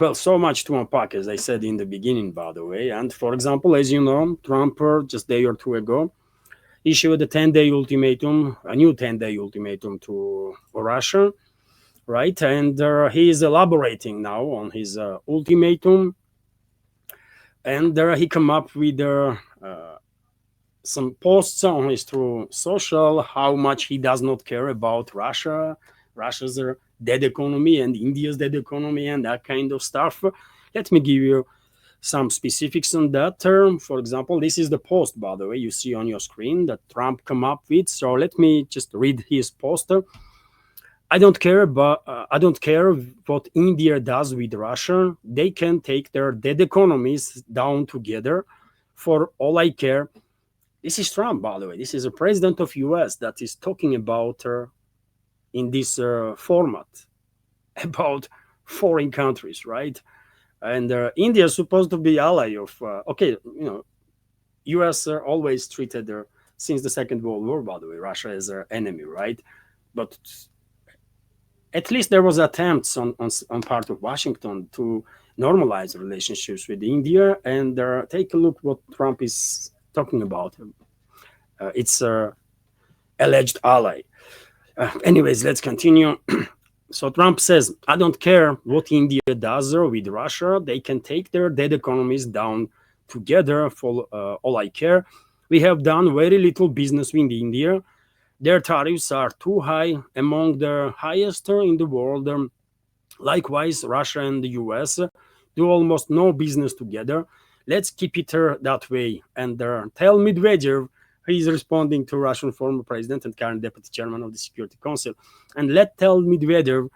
Well, so much to unpack, as I said in the beginning, by the way. And for example, as you know, Trump just a day or two ago issued a 10-day ultimatum, a new 10-day ultimatum to Russia, right? And he is elaborating now on his ultimatum, and he come up with some posts on his true social, how much he does not care about Russia's dead economy and India's dead economy and that kind of stuff. Let me give you some specifics on that term. For example, this is the post, by the way, you see on your screen that Trump come up with. So let me just read his post. I don't care what India does with Russia. They can take their dead economies down together. For all I care. This is Trump, by the way. This is a president of US that is talking about in this format about foreign countries, right? And India is supposed to be ally of. Okay, you know, US always treated since the Second World War, by the way, Russia as their enemy, right? But at least there was attempts on part of Washington to normalize relationships with India. And take a look what Trump is talking about. It's alleged ally. Anyways, let's continue. So Trump says, I don't care what India does with Russia. They can take their dead economies down together for all I care. We have done very little business with India. Their tariffs are too high, among the highest in the world. Likewise, Russia and the US do almost no business together. Let's keep it that way. And tell Medvedev he is responding to Russian former president and current deputy chairman of the Security Council. And tell Medvedev,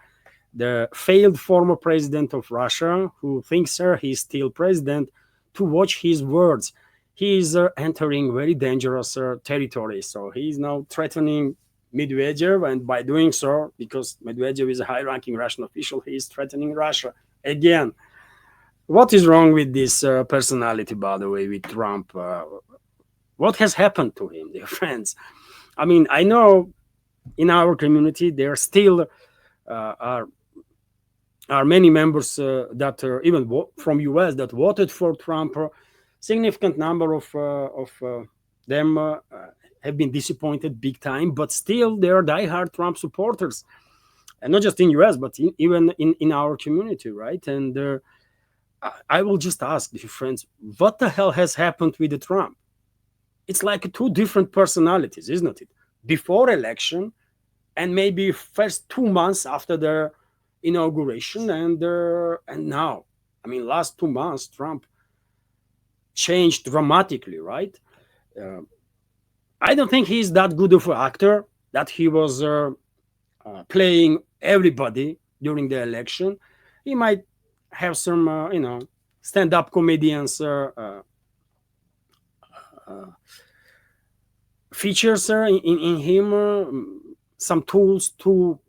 the failed former president of Russia, who thinks he's still president, to watch his words. He is entering very dangerous territory. So he is now threatening Medvedev, and by doing so, because Medvedev is a high-ranking Russian official, he is threatening Russia again. What is wrong with this personality, by the way, with Trump? What has happened to him, dear friends? I mean, I know in our community there still are many members that are even from US that voted for Trump. Significant number of them have been disappointed big time, but still they are diehard Trump supporters, and not just in US, but even in our community, right? And I will just ask, dear friends, what the hell has happened with the Trump? It's like two different personalities, isn't it? Before election, and maybe first 2 months after the inauguration, and now. I mean, last 2 months, Trump changed dramatically, right? I don't think he's that good of an actor that he was playing everybody during the election. He might have some, stand-up comedians features in him, some tools to,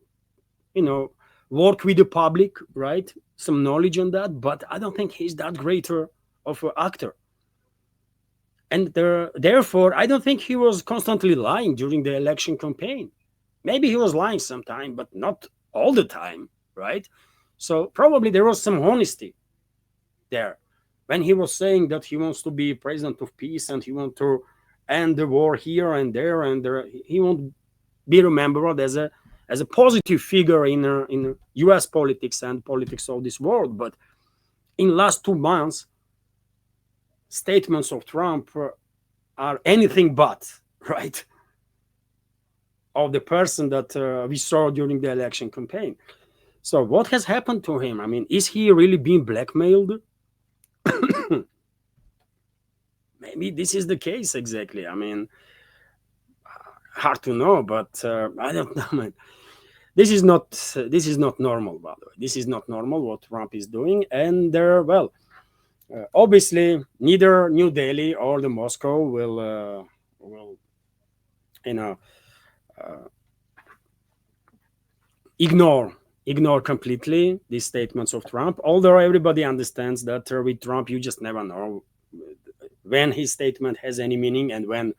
work with the public, right? Some knowledge on that, but I don't think he's that greater of an actor. And therefore, I don't think he was constantly lying during the election campaign. Maybe he was lying sometime, but not all the time, right? So probably there was some honesty there when he was saying that he wants to be president of peace and he wants to end the war here and there, and he won't be remembered as a positive figure in U.S. politics and politics of this world. But in last 2 months, statements of Trump are anything but, right, of the person that we saw during the election campaign. So what has happened to him? I mean, is he really being blackmailed? Maybe this is the case exactly. I mean, hard to know, but I don't know, man. This is not normal, by the way. This is not normal what Trump is doing, and obviously, neither New Delhi or the Moscow will ignore completely these statements of Trump. Although everybody understands that with Trump, you just never know when his statement has any meaning and when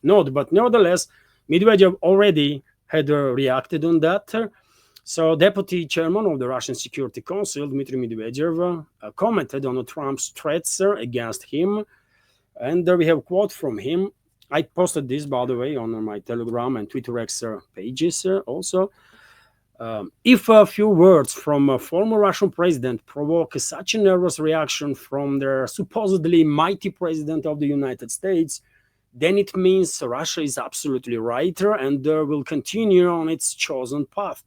not. But nevertheless, Medvedev already had reacted on that. So, Deputy Chairman of the Russian Security Council, Dmitry Medvedev, commented on Trump's threats against him, and there we have a quote from him. I posted this, by the way, on my Telegram and Twitter X pages also. If a few words from a former Russian president provoke such a nervous reaction from the supposedly mighty president of the United States, then it means Russia is absolutely right and will continue on its chosen path.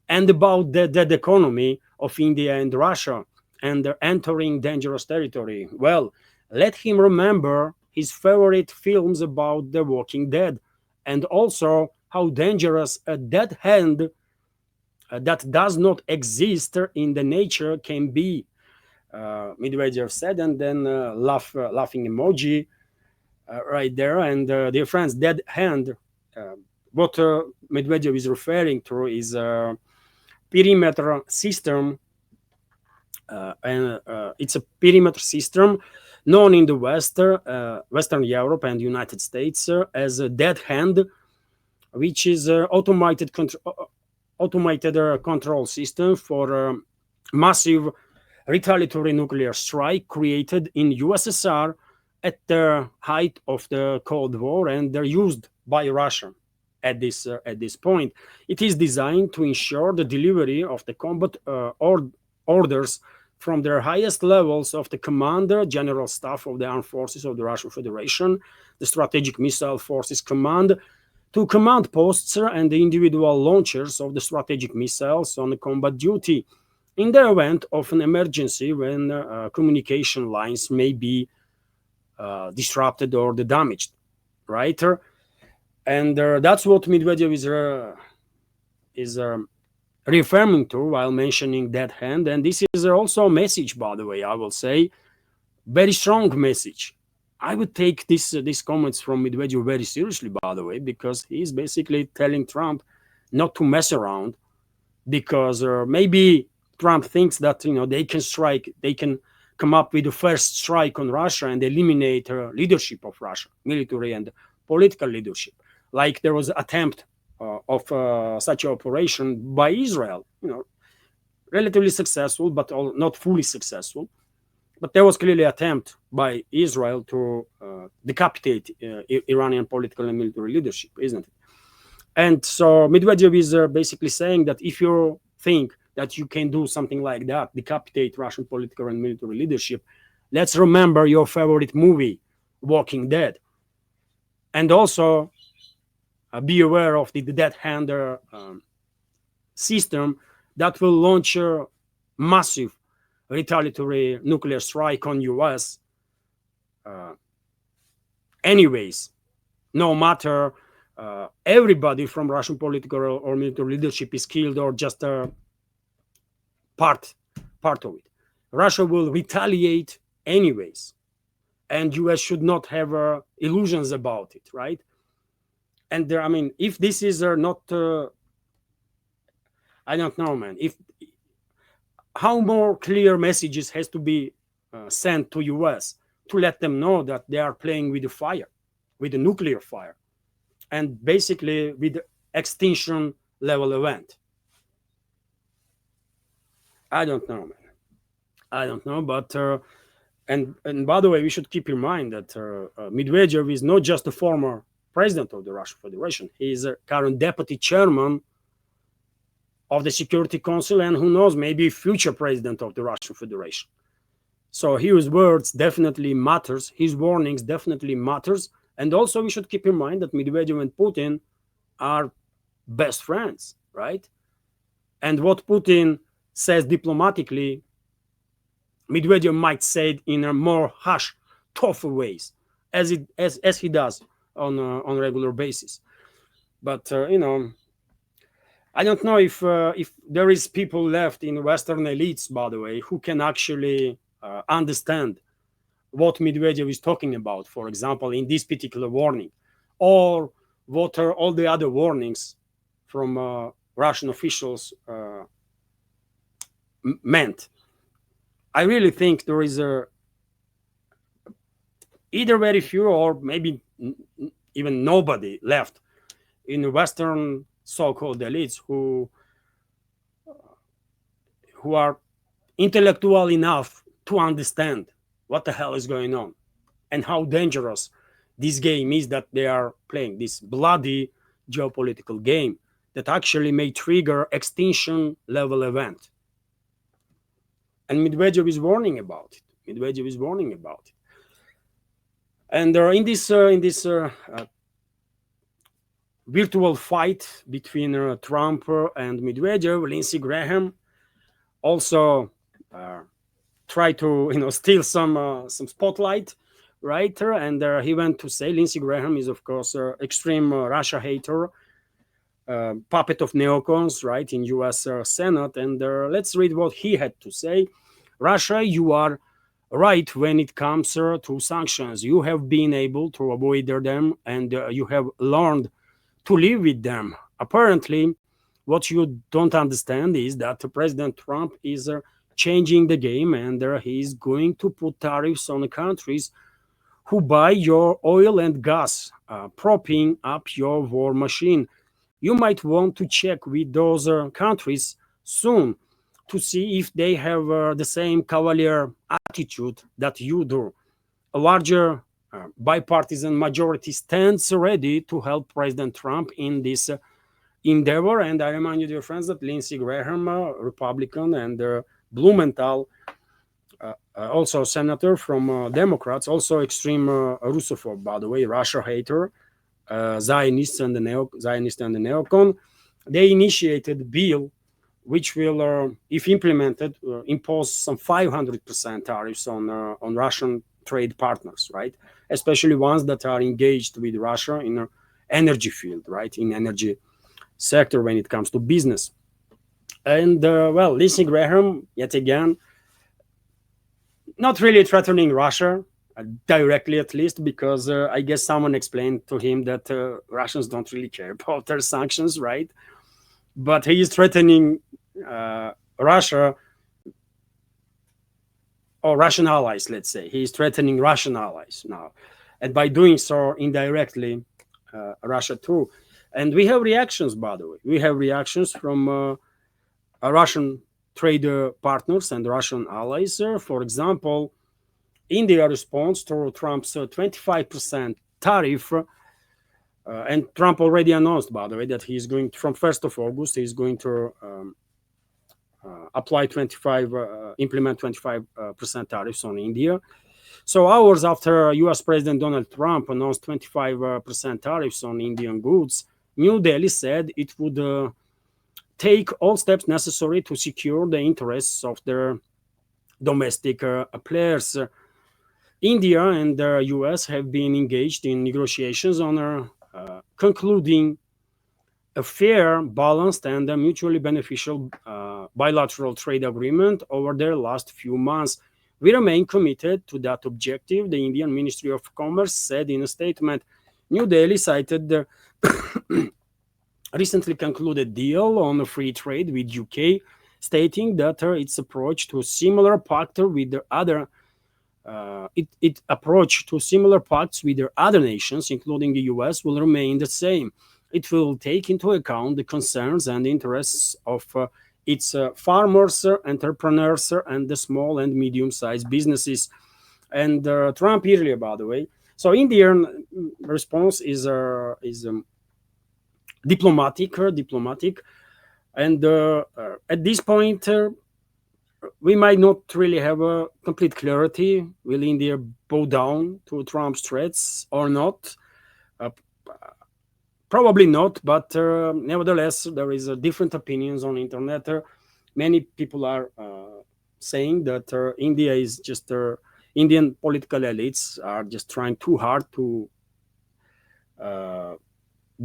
And about the dead economy of India and Russia and entering dangerous territory, well, let him remember his favorite films about the Walking Dead, and also how dangerous a dead hand that does not exist in the nature can be. Medvedev said, and then laughing emoji right there. And dear friends, dead hand, what Medvedev is referring to is a perimeter system, and it's a perimeter system known in the Western Europe and United States as a dead hand, which is automated control system for massive retaliatory nuclear strike created in USSR at the height of the Cold War, and they're used by Russia at this point. It is designed to ensure the delivery of the combat orders from their highest levels of the Commander, General Staff of the Armed Forces of the Russian Federation, the Strategic Missile Forces Command, to command posts and the individual launchers of the strategic missiles on combat duty in the event of an emergency when communication lines may be disrupted or damaged, right? And that's what Medvedev is referring to while mentioning that hand. And this is also a message, by the way, I will say, very strong message. I would take these comments from Medvedev very seriously, by the way, because he's basically telling Trump not to mess around, because maybe Trump thinks that they can come up with the first strike on Russia and eliminate leadership of Russia, military and political leadership, like there was an attempt of such an operation by Israel, relatively successful, but not fully successful. But there was clearly an attempt by Israel to decapitate Iranian political and military leadership, isn't it? And so Medvedev is basically saying that if you think that you can do something like that, decapitate Russian political and military leadership, let's remember your favorite movie, Walking Dead. And also be aware of the dead hand system that will launch a massive retaliatory nuclear strike on US anyways, no matter everybody from Russian political or military leadership is killed or just a part of it. Russia will retaliate anyways, and US should not have illusions about it, right? And there, I mean, if this is not I don't know, man, if how more clear messages has to be sent to US to let them know that they are playing with the fire, with the nuclear fire, and basically with the extinction level event. I don't know, man. I don't know, but and by the way, we should keep in mind that Medvedev is not just a former president of the Russian Federation. He is a current deputy chairman of the Security Council, and who knows, maybe future president of the Russian Federation. So his words definitely matters. His warnings definitely matters. And also we should keep in mind that Medvedev and Putin are best friends, right? And what Putin says diplomatically, Medvedev might say it in a more harsh, tougher ways, as he does on a regular basis. But I don't know if there is people left in Western elites, by the way, who can actually understand what Medvedev is talking about, for example, in this particular warning, or what are all the other warnings from Russian officials meant. I really think there is either very few or maybe even nobody left in the Western so-called elites who who are intellectual enough to understand what the hell is going on and how dangerous this game is that they are playing, this bloody geopolitical game that actually may trigger extinction level event. And Medvedev is warning about it. Medvedev is warning about it. And in this virtual fight between Trump and Medvedev, Lindsey Graham also tried to steal some spotlight, right? And he went to say, Lindsey Graham is of course extreme Russia hater, puppet of neocons, right, in U.S. Senate. And let's read what he had to say. Russia, you are right when it comes to sanctions. You have been able to avoid them, and you have learned to live with them. Apparently, what you don't understand is that President Trump is changing the game, and he is going to put tariffs on the countries who buy your oil and gas, propping up your war machine. You might want to check with those countries soon to see if they have the same cavalier attitude that you do. A larger bipartisan majority stands ready to help President Trump in this endeavor. And I remind you, dear friends, that Lindsey Graham, Republican, and Blumenthal, also senator from Democrats, also extreme Russophobe, by the way, Russia hater, Zionist and the neocon, they initiated a bill which will, if implemented, impose some 500% tariffs on Russian trade partners, right? Especially ones that are engaged with Russia in the energy field, right? In energy sector when it comes to business. And well, Lindsey Graham, yet again, not really threatening Russia, directly at least, because I guess someone explained to him that Russians don't really care about their sanctions, right? But he is threatening Russia or Russian allies, let's say. He is threatening Russian allies now. And by doing so, indirectly, Russia too. And we have reactions, by the way. We have reactions from Russian trade partners and Russian allies. For example, India responds to Trump's 25% tariff. And Trump already announced, by the way, that he's going to, from 1st of August, he's going to implement 25% tariffs on India. So hours after U.S. President Donald Trump announced 25% tariffs on Indian goods, New Delhi said it would take all steps necessary to secure the interests of their domestic players. India and the U.S. have been engaged in negotiations on concluding a fair, balanced, and mutually beneficial bilateral trade agreement over their last few months. We remain committed to that objective, the Indian Ministry of Commerce said in a statement. New Delhi cited the recently concluded deal on free trade with UK, stating that its approach to a similar pact with the other approach to similar pacts with their other nations, including the US, will remain the same. It will take into account the concerns and interests of its farmers, entrepreneurs, and the small and medium-sized businesses. And Trump earlier, by the way. So Indian response is diplomatic, and at this point, we might not really have a complete clarity. Will India bow down to Trump's threats or not? Probably not, but nevertheless, there is different opinions on the internet. Many people are saying that India is just Indian political elites are just trying too hard to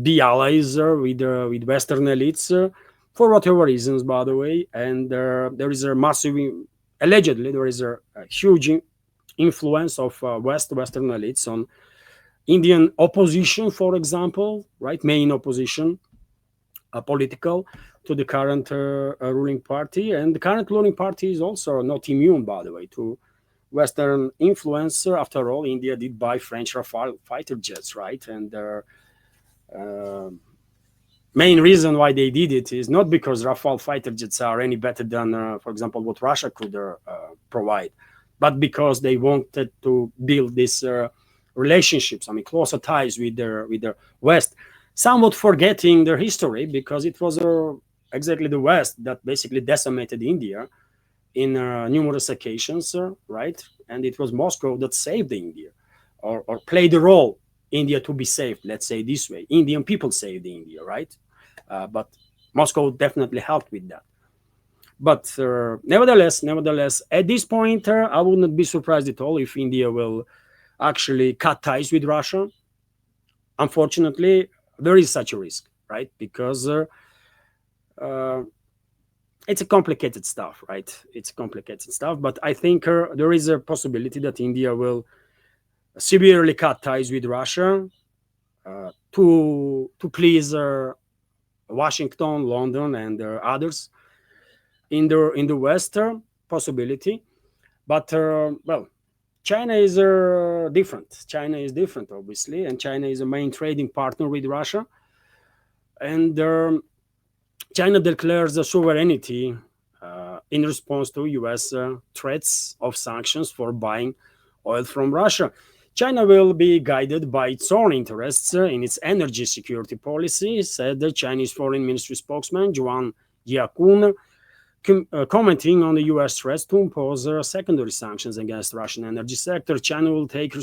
be allies with Western elites for whatever reasons, by the way. And there is a massive, allegedly, there is a huge influence of Western elites on Indian opposition, for example, right? Main opposition, political, to the current ruling party. And the current ruling party is also not immune, by the way, to Western influence. After all, India did buy French Rafale fighter jets, right? And main reason why they did it is not because Rafale fighter jets are any better than, for example, what Russia could provide, but because they wanted to build these relationships, I mean, closer ties with the West, somewhat forgetting their history, because it was exactly the West that basically decimated India in numerous occasions, right? And it was Moscow that saved India, or played a role India to be saved. Let's say this way: Indian people saved India, right? But Moscow definitely helped with that. But nevertheless, at this point, I would not be surprised at all if India will actually cut ties with Russia. Unfortunately, there is such a risk, right? Because uh, it's a complicated stuff, right? It's complicated stuff, but I think there is a possibility that India will severely cut ties with Russia to please Washington, London, and others in the West. Possibility, but well, China is different. China is different, obviously, and China is a main trading partner with Russia, and China declares a sovereignty in response to U.S. Threats of sanctions for buying oil from Russia. China will be guided by its own interests in its energy security policy, said the Chinese Foreign Ministry spokesman Zhuang Jiakun, commenting on the U.S. threats to impose secondary sanctions against Russian energy sector. China will take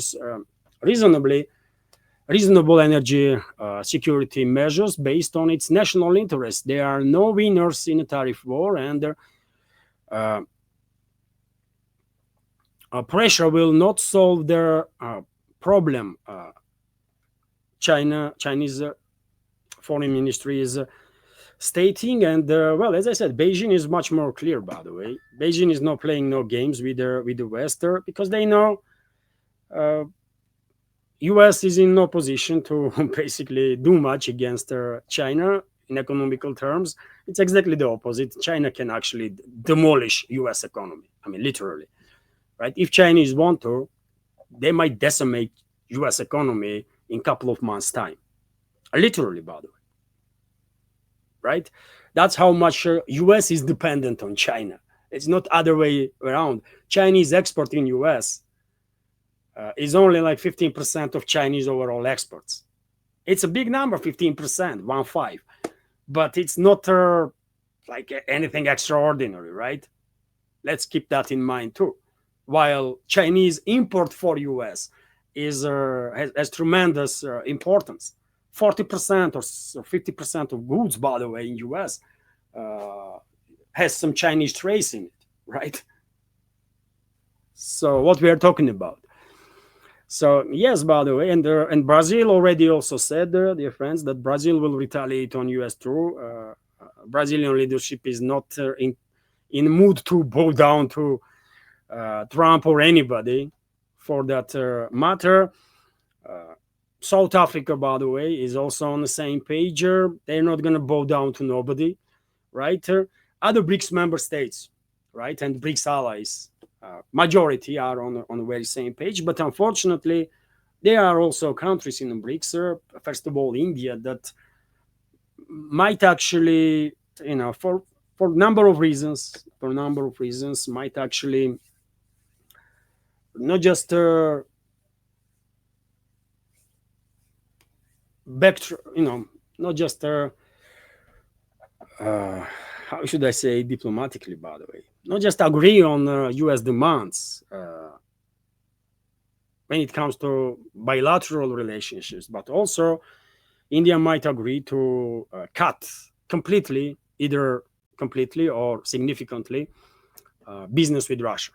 reasonable energy security measures based on its national interests. There are no winners in a tariff war, and pressure will not solve their problem. Chinese foreign ministry is stating, and well, as I said, Beijing is much more clear. By the way, Beijing is not playing no games with the West, because they know U.S. is in no position to basically do much against China in economical terms. It's exactly the opposite. China can actually demolish U.S. economy. I mean, literally, right? If Chinese want to, they might decimate U.S. economy in a couple of months' time. Literally, by the way, right? That's how much U.S. is dependent on China. It's not other way around. Chinese export in U.S. Is only like 15% of Chinese overall exports. It's a big number, 15%, 1.5, but it's not like anything extraordinary, right? Let's keep that in mind too. While Chinese import for US has tremendous importance. 40% or 50% of goods, by the way, in US has some Chinese trace in it, right? So what we are talking about. So yes, by the way, and Brazil already also said, dear friends, that Brazil will retaliate on US too. Brazilian leadership is not in mood to bow down to Trump or anybody for that matter. South Africa, by the way, is also on the same page. They're not going to bow down to nobody, right? Other BRICS member states, right, and BRICS allies, majority are on the very same page. But unfortunately, there are also countries in the BRICS, first of all, India, that might actually, for a number of reasons, might actually not just not just how should I say diplomatically, by the way, not just agree on U.S. demands when it comes to bilateral relationships, but also India might agree to cut completely, either completely or significantly, business with Russia.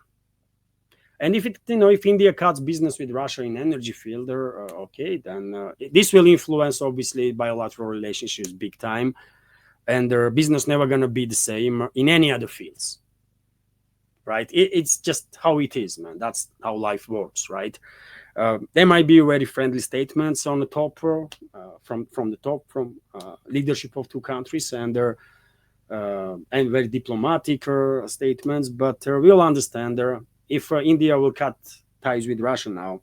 And if India cuts business with Russia in energy field, okay, then this will influence obviously bilateral relationships big time, and their business never gonna be the same in any other fields, right? It's just how it is, man. That's how life works, right? There might be very friendly statements on the top from the top, from leadership of two countries, and very diplomatic statements, but we'll understand if India will cut ties with Russia now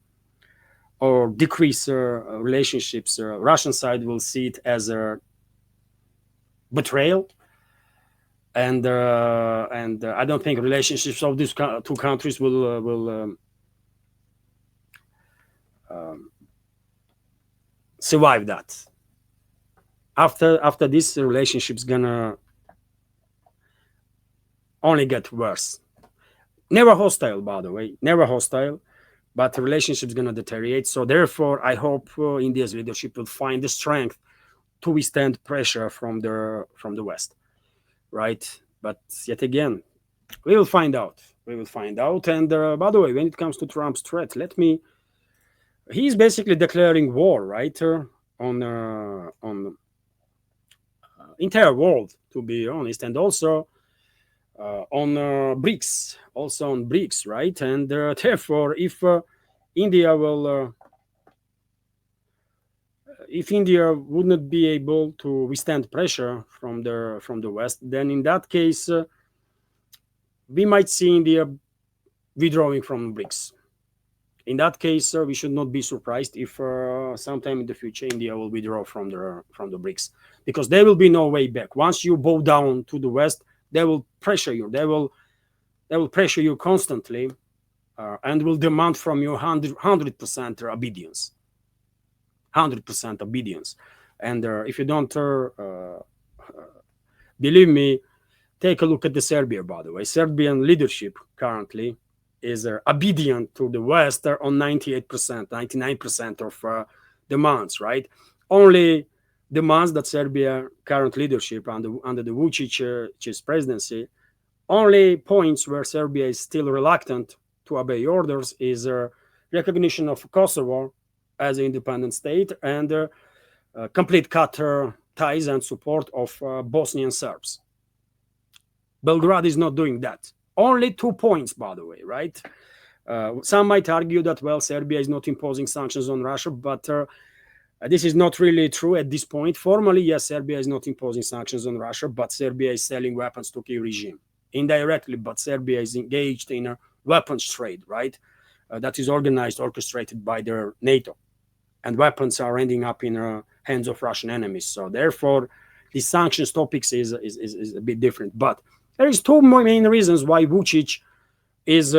or decrease relationships, Russian side will see it as betrayal, and I don't think relationships of these two countries will survive that. After this, relationship's gonna only get worse. Never hostile, by the way, never hostile, but the relationship's gonna deteriorate. So therefore, I hope India's leadership will find the strength to withstand pressure from the West, right? But yet again, we will find out. We will find out. And by the way, when it comes to Trump's threat, he's basically declaring war, right, on entire world, to be honest, and also on BRICS, right? And therefore, if India would not be able to withstand pressure from the West, then in that case, we might see India withdrawing from BRICS. In that case, we should not be surprised if sometime in the future India will withdraw from the BRICS, because there will be no way back. Once you bow down to the West, they will pressure you. They will pressure you constantly, and will demand from you 100% obedience. 100% obedience. And if you don't believe me, take a look at the Serbia, by the way. Serbian leadership currently is obedient to the West on 98%, 99% of demands, right? Only demands that Serbia current leadership under the Vucic's presidency, only points where Serbia is still reluctant to obey orders is recognition of Kosovo as an independent state and complete cut ties and support of Bosnian Serbs. Belgrade is not doing that. Only 2 points, by the way, right? Some might argue that, well, Serbia is not imposing sanctions on Russia, but this is not really true at this point. Formally, yes, Serbia is not imposing sanctions on Russia, but Serbia is selling weapons to Kyiv regime. Indirectly, but Serbia is engaged in a weapons trade, right? That is organized, orchestrated by their NATO. And weapons are ending up in hands of Russian enemies. So therefore, the sanctions topics is a bit different. But there is 2 main reasons why Vucic is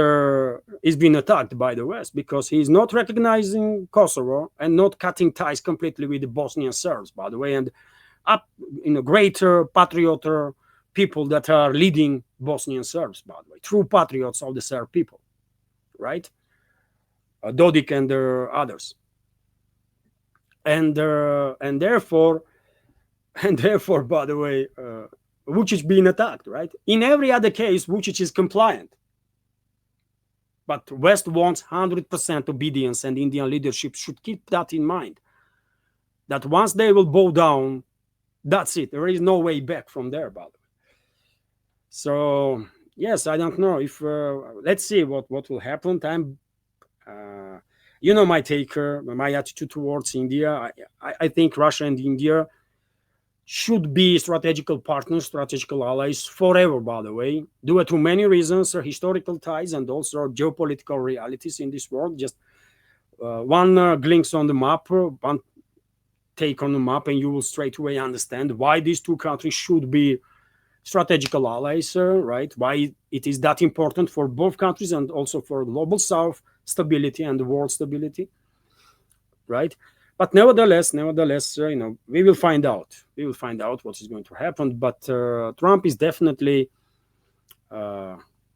being attacked by the West, because he is not recognizing Kosovo and not cutting ties completely with the Bosnian Serbs, by the way, and up in a greater patriot people that are leading Bosnian Serbs, by the way, true patriots of the Serb people, right? Dodik and others, and therefore, by the way, Vucic being attacked, right? In every other case, Vucic is compliant. But West wants 100% obedience, and Indian leadership should keep that in mind. That once they will bow down, that's it. There is no way back from there, by the way. So, yes, I don't know if, let's see what will happen. You know my take, my attitude towards India. I think Russia and India should be strategical partners, strategical allies forever, by the way, due to many reasons, historical ties and also geopolitical realities in this world. Just one glimpse on the map, one take on the map, and you will straight away understand why these 2 countries should be strategical allies, right? Why it is that important for both countries and also for global South stability and the world stability, right? But nevertheless, we will find out. We will find out what is going to happen. But Trump is definitely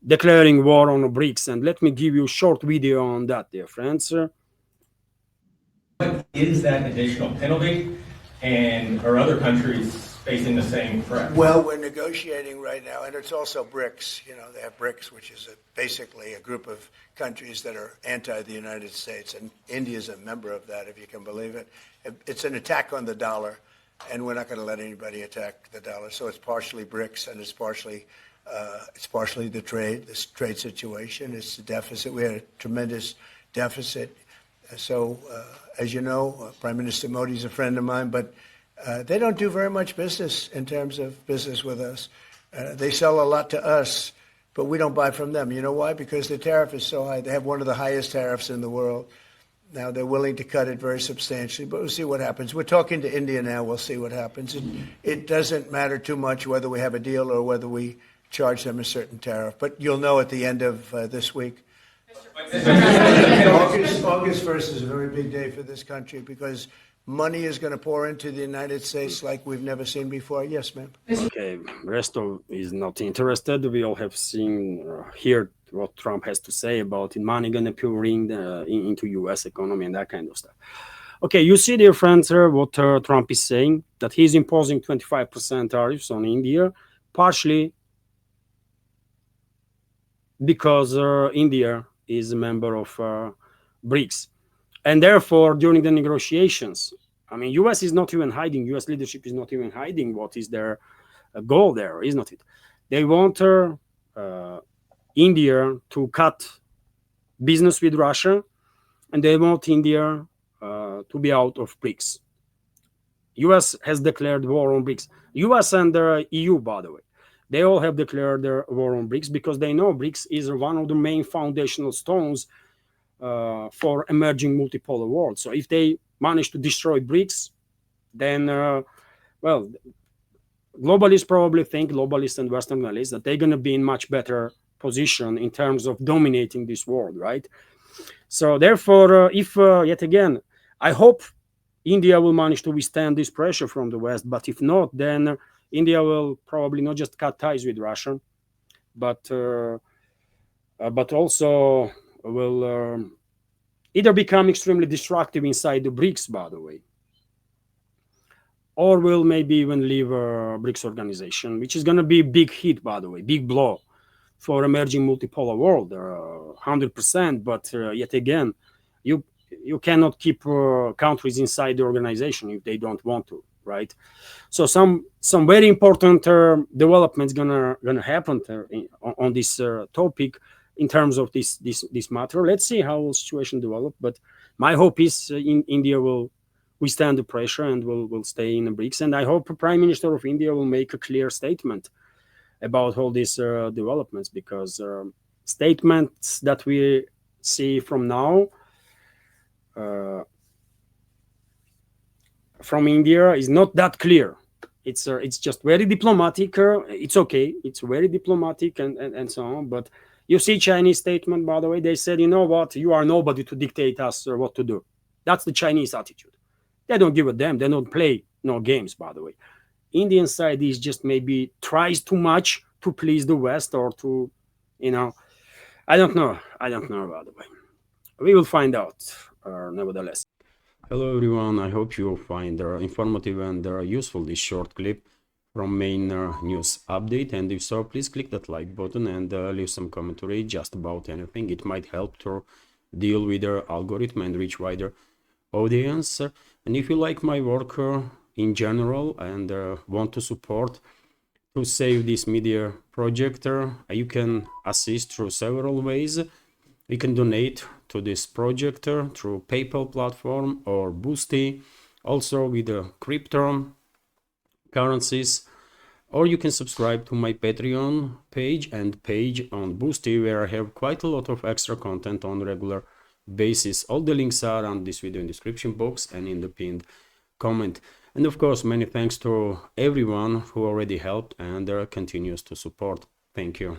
declaring war on the BRICS. And let me give you a short video on that, dear friends. What is that additional penalty? And are other countries facing the same threat? Well, we're negotiating right now, and it's also BRICS. You know, they have BRICS, which is basically a group of countries that are anti the United States, and India is a member of that, if you can believe it. It's an attack on the dollar, and we're not going to let anybody attack the dollar. So it's partially BRICS, and it's partially the trade situation. It's the deficit. We had a tremendous deficit. So, as you know, Prime Minister Modi is a friend of mine, but they don't do very much business in terms of business with us. They sell a lot to us, but we don't buy from them. You know why? Because the tariff is so high. They have one of the highest tariffs in the world. Now they're willing to cut it very substantially, but we'll see what happens. We're talking to India now. We'll see what happens. It doesn't matter too much whether we have a deal or whether we charge them a certain tariff. But you'll know at the end of this week. August 1st is a very big day for this country because money is going to pour into the United States like we've never seen before. Yes, ma'am. Okay, rest of is not interested. We all have seen, heard what Trump has to say about money going to pour into U.S. economy and that kind of stuff. Okay, you see, dear friends, what Trump is saying, that he's imposing 25% tariffs on India, partially because India is a member of BRICS. And therefore, during the negotiations, I mean, U.S. is not even hiding, U.S. leadership is not even hiding what is their goal there, is not it? They want India to cut business with Russia, and they want India to be out of BRICS. U.S. has declared war on BRICS. U.S. and the EU, by the way, they all have declared their war on BRICS because they know BRICS is one of the main foundational stones for emerging multipolar world. So if they manage to destroy BRICS, then, well, globalists probably think, globalists and Western analysts, that they're going to be in much better position in terms of dominating this world, right? So therefore, if, yet again, I hope India will manage to withstand this pressure from the West, but if not, then India will probably not just cut ties with Russia, but also will either become extremely destructive inside the BRICS, by the way, or will maybe even leave a BRICS organization, which is going to be a big hit, by the way, big blow for emerging multipolar world, 100%. But yet again, you cannot keep countries inside the organization if they don't want to, right? So some very important developments gonna happen on this topic in terms of this matter. Let's see how the situation develops. But my hope is India will withstand the pressure and will stay in the BRICS. And I hope the Prime Minister of India will make a clear statement about all these developments, because statements that we see from now from India is not that clear. It's just very diplomatic. It's okay. It's very diplomatic and so on. But you see Chinese statement, by the way, they said, you know what, you are nobody to dictate us what to do. That's the Chinese attitude. They don't give a damn. They don't play no games, by the way. Indian side is just maybe tries too much to please the West or to, you know, I don't know, by the way. We will find out, nevertheless. Hello everyone, I hope you find informative and useful this short clip from main news update, and if so, please click that like button and leave some commentary just about anything. It might help to deal with the algorithm and reach wider audience. And if you like my work in general and want to support to save this media project, you can assist through several ways. You can donate to this project through PayPal platform or Boosty, also with the crypto currencies, or you can subscribe to my Patreon page and page on Boosty, where I have quite a lot of extra content on regular basis. All the links are on this video in description box and in the pinned comment. And of course, many thanks to everyone who already helped and continues to support. Thank you.